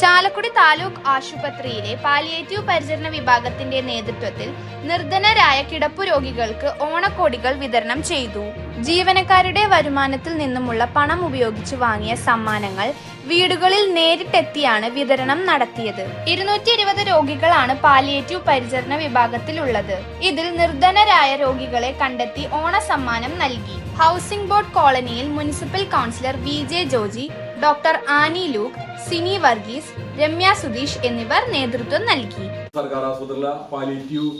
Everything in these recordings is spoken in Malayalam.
ചാലക്കുടി താലൂക്ക് ആശുപത്രിയിലെ പാലിയേറ്റീവ് പരിചരണ വിഭാഗത്തിന്റെ നേതൃത്വത്തിൽ നിർധനരായ കിടപ്പു രോഗികൾക്ക് ഓണക്കോടികൾ വിതരണം ചെയ്തു. ജീവനക്കാരുടെ വരുമാനത്തിൽ നിന്നുമുള്ള പണം ഉപയോഗിച്ച് വാങ്ങിയ സമ്മാനങ്ങൾ വീടുകളിൽ നേരിട്ടെത്തിയാണ് വിതരണം നടത്തിയത്. 220 രോഗികളാണ് പാലിയേറ്റീവ് പരിചരണ വിഭാഗത്തിലുള്ളത്. ഇതിൽ നിർധനരായ രോഗികളെ കണ്ടെത്തി ഓണസമ്മാനം നൽകി. ഹൗസിംഗ് ബോർഡ് കോളനിയിൽ municipal councillor VJ Joji, doctor Annie Luke, Sini Varghese, Ramya Sudheesh എന്നിവർ നേതൃത്വം നൽകി. സർക്കാർ ആശുപത്രിയിലെ പാലിയേറ്റീവ്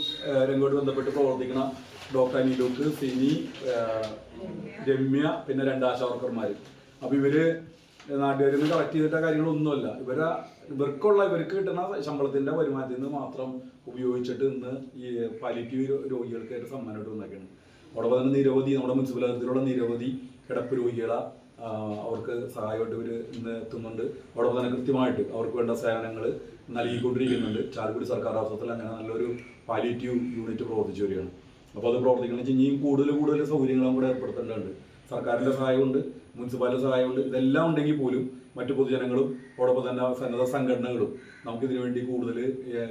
രംഗോട്ട് ബന്ധപ്പെട്ട് പ്രവർത്തിക്കുന്ന ഡോക്ടർ ആനി ലൂക്ക്, സിനി, രമ്യ, പിന്നെ 2 ആശാവർക്കർമാർ. അപ്പോൾ ഇവര് നാട്ടുകാരിൽ നിന്ന് കളക്ട് ചെയ്തിട്ട കാര്യങ്ങളൊന്നുമല്ല. ഇവർക്ക് കിട്ടുന്ന ശമ്പളത്തിന്റെ വരുമാനത്തിൽ നിന്ന് മാത്രം ഉപയോഗിച്ചിട്ട് ഇന്ന് ഈ പാലിയേറ്റീവ് രോഗികൾക്കായിട്ട് സമ്മാനമായിട്ട് വന്നേക്കാണ്. അതോടൊപ്പം തന്നെ നിരവധി നമ്മുടെ മുനിസിപ്പൽ തലത്തിലുള്ള നിരവധി കിടപ്പ് രോഗികളെ അവർക്ക് സഹായമായിട്ട് ഇവർ ഇന്ന് എത്തുന്നുണ്ട്. അതോടൊപ്പം തന്നെ കൃത്യമായിട്ട് അവർക്ക് വേണ്ട സേവനങ്ങൾ നൽകിക്കൊണ്ടിരിക്കുന്നുണ്ട്. ചാലക്കുടി സർക്കാർ ആശുപത്രിയിൽ അങ്ങനെ നല്ലൊരു പാലിയേറ്റീവ് യൂണിറ്റ് പ്രവർത്തിച്ചു വരികയാണ്. അപ്പോൾ അത് പ്രവർത്തിക്കണമെന്ന് വെച്ചാൽ ഇനിയും കൂടുതൽ സൗകര്യങ്ങളും കൂടെ ഏർപ്പെടുത്തേണ്ടതുണ്ട്. സർക്കാരിൻ്റെ സഹായമുണ്ട്, മുനിസിപ്പാലിറ്റി സഹായമുണ്ട്. ഇതെല്ലാം ഉണ്ടെങ്കിൽ പോലും മറ്റു പൊതുജനങ്ങളും അതോടൊപ്പം തന്നെ സന്നദ്ധ സംഘടനകളും നമുക്കിതിനു വേണ്ടി കൂടുതൽ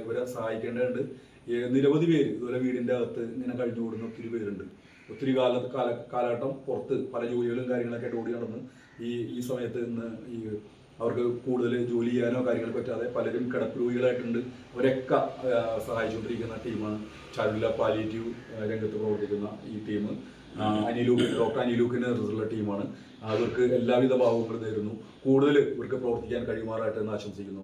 ഇവരെ സഹായിക്കേണ്ടതുണ്ട്. നിരവധി പേര് ഇതുപോലെ വീടിൻ്റെ അകത്ത് ഇങ്ങനെ കഴിഞ്ഞുകൂടുന്ന ഒത്തിരി പേരുണ്ട്. ഒത്തിരി കാലഘട്ടം പുറത്ത് പല ജോലികളും കാര്യങ്ങളൊക്കെ ആയിട്ട് ഓടി നടന്ന് ഈ സമയത്ത് ഇന്ന് അവർക്ക് കൂടുതൽ ജോലി ചെയ്യാനോ കാര്യങ്ങൾ പറ്റാതെ പലരും കിടപ്പ് രോഗികളായിട്ടുണ്ട്. അവരൊക്കെ സഹായിച്ചുകൊണ്ടിരിക്കുന്ന ടീമാണ് ചാലക്കുടി പാലിയേറ്റീവ് രംഗത്ത് പ്രവർത്തിക്കുന്ന ഈ ടീം. ഡോക്ടർ അനിലൂക്കിന് നേതൃത്വത്തിലുള്ള ടീമാണ്. അവർക്ക് എല്ലാവിധ ഭാവങ്ങളും നേരുന്നു. കൂടുതൽ ഇവർക്ക് പ്രവർത്തിക്കാൻ കഴിയുമാറായിട്ട് എന്ന് ആശംസിക്കുന്നു.